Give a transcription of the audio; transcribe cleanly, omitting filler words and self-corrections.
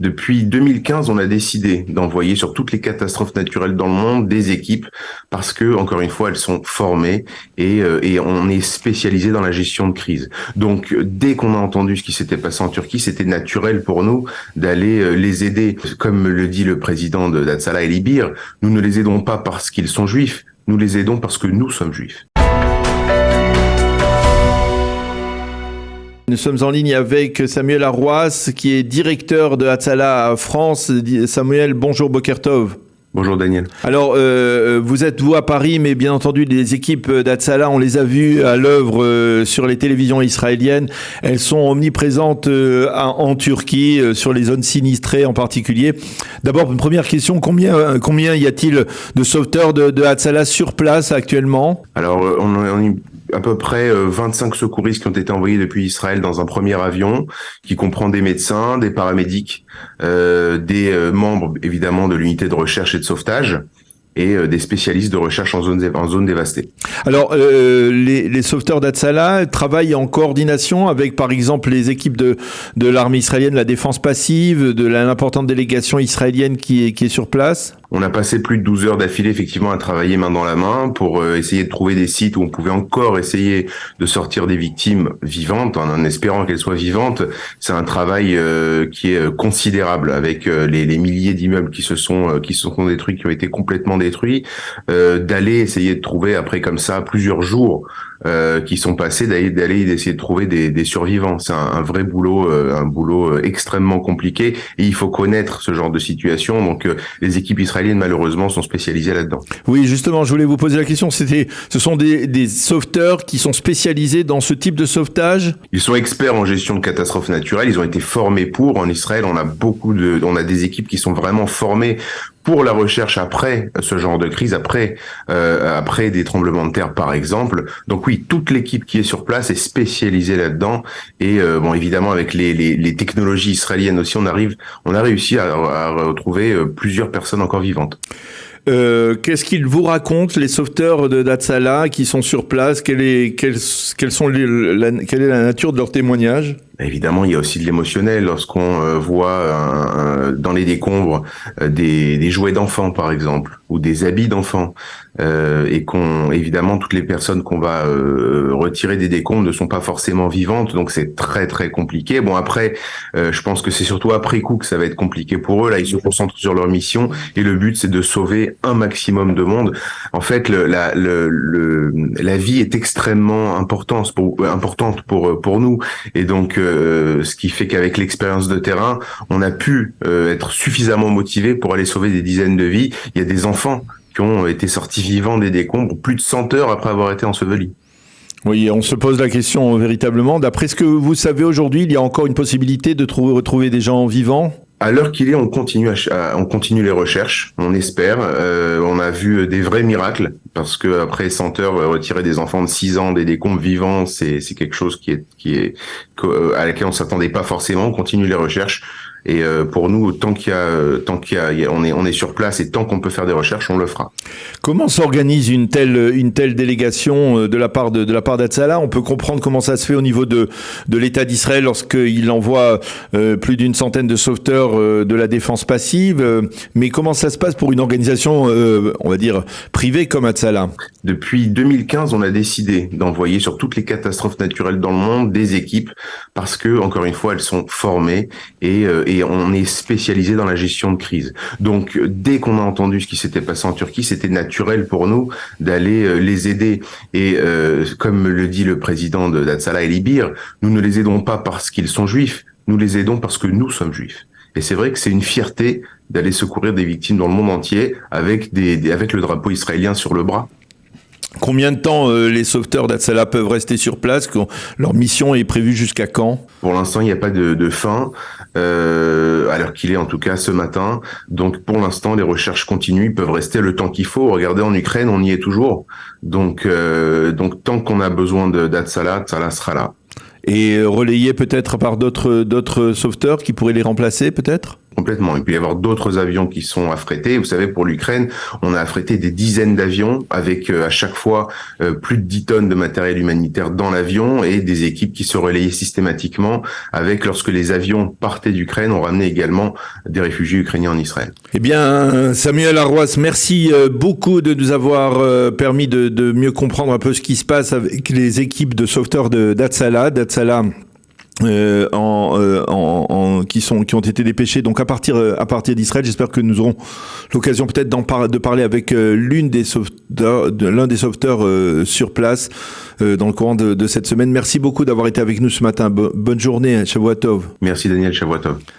Depuis 2015, on a décidé d'envoyer sur toutes les catastrophes naturelles dans le monde des équipes parce que, encore une fois, elles sont formées et on est spécialisé dans la gestion de crise. Donc, dès qu'on a entendu ce qui s'était passé en Turquie, c'était naturel pour nous d'aller les aider. Comme le dit le président d'Atsalah El Ibir, nous ne les aidons pas parce qu'ils sont juifs, nous les aidons parce que nous sommes juifs. Nous sommes en ligne avec Samuel Arrouas, qui est directeur de Hatzalah France. Samuel, bonjour, Boker Tov. Bonjour Daniel. Alors, vous êtes vous à Paris, mais bien entendu, les équipes d'Hatzalah, on les a vues à l'œuvre sur les télévisions israéliennes. Elles sont omniprésentes en Turquie, sur les zones sinistrées en particulier. D'abord, une première question, combien y a-t-il de sauveteurs de Hatzalah sur place actuellement? Alors, on est à peu près 25 secouristes qui ont été envoyés depuis Israël dans un premier avion, qui comprend des médecins, des paramédics, des membres évidemment de l'unité de recherche et de sauvetage, et des spécialistes de recherche en zone dévastée. Alors, les sauveteurs d'Hatzalah travaillent en coordination avec, par exemple, les équipes de l'armée israélienne, la défense passive, de l'importante délégation israélienne qui est sur place? On a passé plus de 12 heures d'affilée, effectivement, à travailler main dans la main pour essayer de trouver des sites où on pouvait encore essayer de sortir des victimes vivantes, en espérant qu'elles soient vivantes. C'est un travail qui est considérable, avec les milliers d'immeubles qui se sont détruits, qui ont été complètement détruits, d'aller essayer de trouver, après comme ça, plusieurs jours qui sont passés, d'aller essayer de trouver des survivants. C'est un vrai boulot, un boulot extrêmement compliqué, et il faut connaître ce genre de situation. Donc les équipes israéliennes, malheureusement, sont spécialisées là-dedans. Oui, justement, je voulais vous poser la question. Ce sont des sauveteurs qui sont spécialisés dans ce type de sauvetage? Ils sont experts en gestion de catastrophes naturelles. Ils ont été formés pour. En Israël, on a des équipes qui sont vraiment formées pour la recherche après ce genre de crise, après des tremblements de terre par exemple. Donc oui, toute l'équipe qui est sur place est spécialisée là-dedans. Et bon, évidemment, avec les technologies israéliennes aussi, on a réussi à retrouver plusieurs personnes encore vivantes. Qu'est-ce qu'ils vous racontent, les sauveteurs d'Hatzalah qui sont sur place? Quelle est la nature de leur témoignage? Évidemment, il y a aussi de l'émotionnel lorsqu'on voit dans les décombres des jouets d'enfants, par exemple, ou des habits d'enfants, et évidemment, toutes les personnes qu'on va retirer des décombres ne sont pas forcément vivantes, donc c'est très très compliqué. Bon, après, je pense que c'est surtout après coup que ça va être compliqué pour eux. Là, ils se concentrent sur leur mission, et le but, c'est de sauver un maximum de monde. En fait, la vie est extrêmement importante pour nous, et donc ce qui fait qu'avec l'expérience de terrain, on a pu être suffisamment motivé pour aller sauver des dizaines de vies. Il y a des enfants qui ont été sortis vivants des décombres plus de 100 heures après avoir été ensevelis. Oui, on se pose la question véritablement. D'après ce que vous savez aujourd'hui, il y a encore une possibilité de retrouver des gens vivants? À l'heure qu'il est, on continue les recherches, on espère. On a vu des vrais miracles, parce que après 100 heures, retirer des enfants de 6 ans des décombres vivants, c'est quelque chose à laquelle on s'attendait pas forcément. On continue les recherches. Et pour nous, tant qu'il y a, on est sur place, et tant qu'on peut faire des recherches, on le fera. Comment s'organise une telle délégation de la part d'Hatzalah? On peut comprendre comment ça se fait au niveau de l'État d'Israël lorsqu'il envoie plus d'une centaine de sauveteurs de la défense passive. Mais comment ça se passe pour une organisation, on va dire, privée comme Hatzalah? Depuis 2015, on a décidé d'envoyer sur toutes les catastrophes naturelles dans le monde des équipes parce que, encore une fois, elles sont formées et on est spécialisé dans la gestion de crise. Donc, dès qu'on a entendu ce qui s'était passé en Turquie, c'était naturel pour nous d'aller les aider. Et comme le dit le président d'Hatzalah El Ibir, nous ne les aidons pas parce qu'ils sont juifs, nous les aidons parce que nous sommes juifs. Et c'est vrai que c'est une fierté d'aller secourir des victimes dans le monde entier avec le drapeau israélien sur le bras. Combien de temps les sauveteurs d'Hatzalah peuvent rester sur place? Leur mission est prévue jusqu'à quand? Pour l'instant, il n'y a pas de fin, à l'heure qu'il est en tout cas ce matin. Donc pour l'instant, les recherches continuent, ils peuvent rester le temps qu'il faut. Regardez, en Ukraine, on y est toujours. Donc tant qu'on a besoin d'Hatzalah, Hatzalah sera là. Et relayé peut-être par d'autres sauveteurs qui pourraient les remplacer peut-être? Complètement. Il peut y avoir d'autres avions qui sont affrétés. Vous savez, pour l'Ukraine, on a affrété des dizaines d'avions avec à chaque fois plus de 10 tonnes de matériel humanitaire dans l'avion et des équipes qui se relayaient systématiquement avec, lorsque les avions partaient d'Ukraine, on ramenait également des réfugiés ukrainiens en Israël. Eh bien, Samuel Arroas, merci beaucoup de nous avoir permis de mieux comprendre un peu ce qui se passe avec les équipes de sauveteurs d'Hatzalah. Qui ont été dépêchés donc à partir d'Israël. J'espère que nous aurons l'occasion peut-être de parler avec l'un des sauveteurs sur place dans le courant de cette semaine. Merci beaucoup d'avoir été avec nous ce matin. Bonne journée, Shavua Tov. Merci Daniel, Shavua Tov.